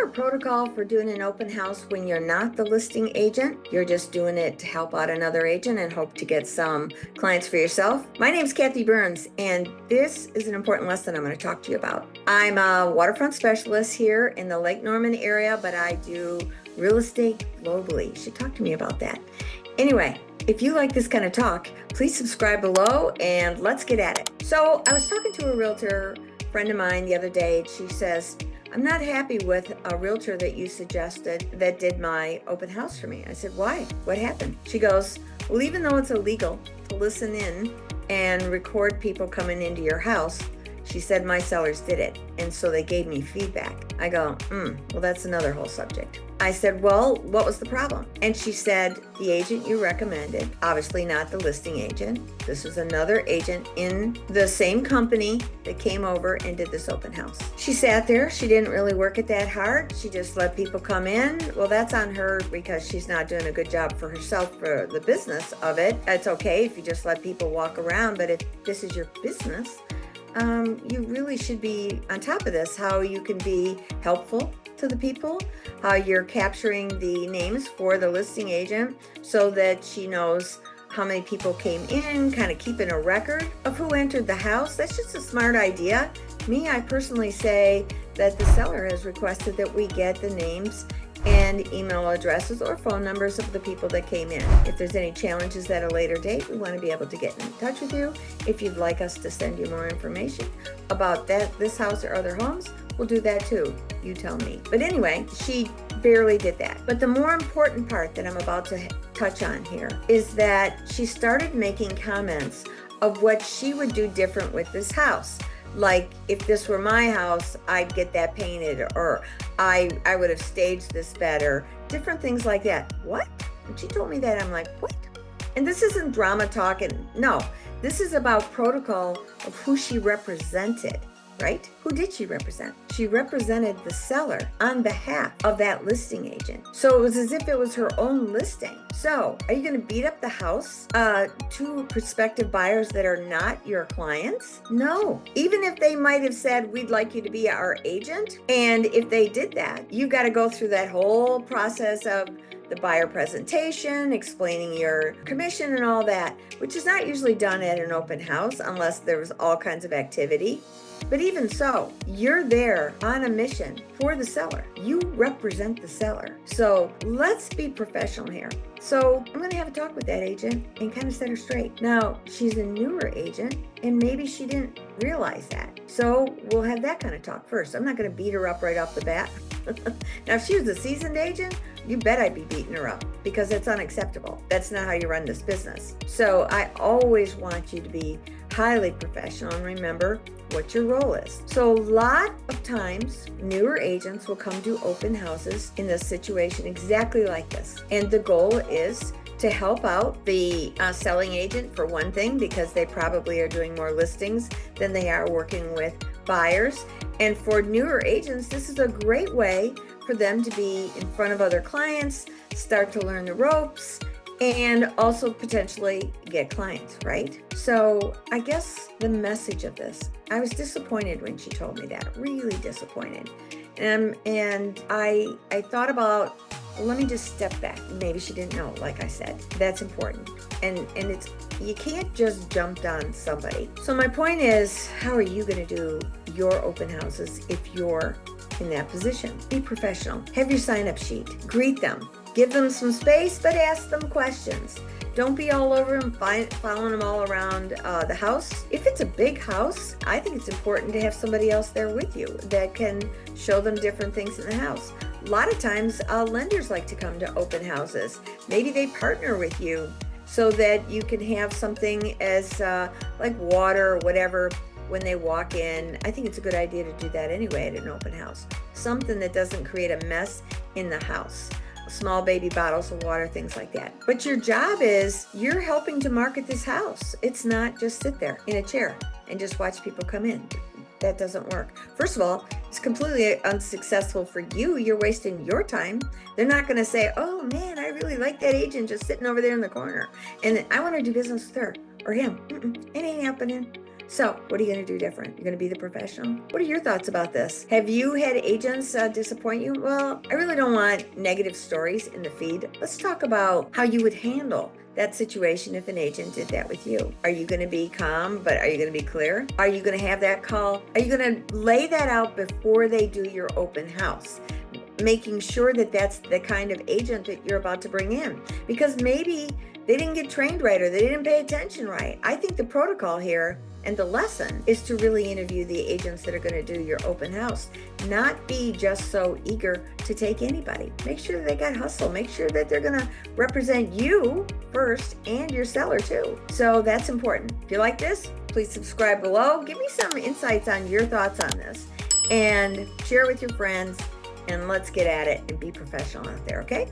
there a protocol for doing an open house when you're not the listing agent? You're just doing it to help out another agent and hope to get some clients for yourself? My name's Kathy Burns, and this is an important lesson I'm going to talk to you about. I'm a waterfront specialist here in the Lake Norman area, but I do real estate globally. You should talk to me about that. Anyway, if you like this kind of talk, please subscribe below and let's get at it. So I was talking to a realtor friend of mine the other day. She says, I'm not happy with a realtor that you suggested that did my open house for me. I said, why? What happened? She goes, well, even though it's illegal to listen in and record people coming into your house, she said my sellers did it, and so they gave me feedback. I go, well, that's another whole subject. I said, well, what was the problem? And she said, the agent you recommended, obviously not the listing agent. This was another agent in the same company that came over and did this open house. She sat there. She didn't really work it that hard. She just let people come in. Well, that's on her because she's not doing a good job for herself for the business of it. It's okay if you just let people walk around, but if this is your business, you really should be on top of this, how you can be helpful to the people, how you're capturing the names for the listing agent so that she knows how many people came in, kind of keeping a record of who entered the house. That's just a smart idea. Me, I personally say that the seller has requested that we get the names and email addresses or phone numbers of the people that came in. If there's any challenges at a later date, we want to be able to get in touch with you. If you'd like us to send you more information about this house or other homes, we'll do that too. You tell me. But anyway, she barely did that. But the more important part that I'm about to touch on here is that she started making comments of what she would do different with this house. Like, if this were my house, I'd get that painted, or I would have staged this better. Different things like that. What? When she told me that, I'm like, what? And this isn't drama talking. No, this is about protocol of who she represented, right? Who did she represent? She represented the seller on behalf of that listing agent. So it was as if it was her own listing. So are you going to beat up the house to prospective buyers that are not your clients? No. Even if they might have said, we'd like you to be our agent. And if they did that, you got to go through that whole process of the buyer presentation, explaining your commission and all that, which is not usually done at an open house unless there's all kinds of activity. But even so, you're there on a mission for the seller. You represent the seller. So let's be professional here. So I'm going to have a talk with that agent and kind of set her straight. Now, she's a newer agent and maybe she didn't realize that. So we'll have that kind of talk first. I'm not going to beat her up right off the bat. Now, if she was a seasoned agent, you bet I'd be beating her up because that's unacceptable. That's not how you run this business. So I always want you to be highly professional and remember what your role is. So a lot of times, newer agents will come to open houses in this situation exactly like this. And the goal is to help out the selling agent for one thing, because they probably are doing more listings than they are working with buyers. And for newer agents, this is a great way for them to be in front of other clients, start to learn the ropes, and also potentially get clients, right? So I guess the message of this, I was disappointed when she told me that, really disappointed. And I thought about, well, let me just step back. Maybe she didn't know, like I said. That's important. And it's, you can't just jump on somebody. So my point is, how are you going to do your open houses if you're in that position? Be professional. Have your sign-up sheet. Greet them. Give them some space, but ask them questions. Don't be all over them, following them all around the house. If it's a big house, I think it's important to have somebody else there with you that can show them different things in the house. A lot of times, lenders like to come to open houses. Maybe they partner with you so that you can have something as like water or whatever when they walk in. I think it's a good idea to do that anyway at an open house. Something that doesn't create a mess in the house. Small baby bottles of water, things like that. But your job is, you're helping to market this house. It's not just sit there in a chair and just watch people come in. That doesn't work. First of all, it's completely unsuccessful for you. You're wasting your time. They're not going to say, oh man, I really like that agent just sitting over there in the corner and I want to do business with her or him. It ain't happening. So what are you going to do different? You're going to be the professional. What are your thoughts about this? Have you had agents disappoint you? Well, I really don't want negative stories in the feed. Let's talk about how you would handle that situation if an agent did that with you. Are you going to be calm, but are you going to be clear? Are you going to have that call? Are you going to lay that out before they do your open house? Making sure that that's the kind of agent that you're about to bring in, because maybe they didn't get trained right or they didn't pay attention right. I think the protocol here and the lesson is to really interview the agents that are going to do your open house, not be just so eager to take anybody. Make sure that they got hustle. Make sure that they're going to represent you first and your seller too. So that's important. If you like this, please subscribe below. Give me some insights on your thoughts on this and share with your friends, and let's get at it and be professional out there, okay?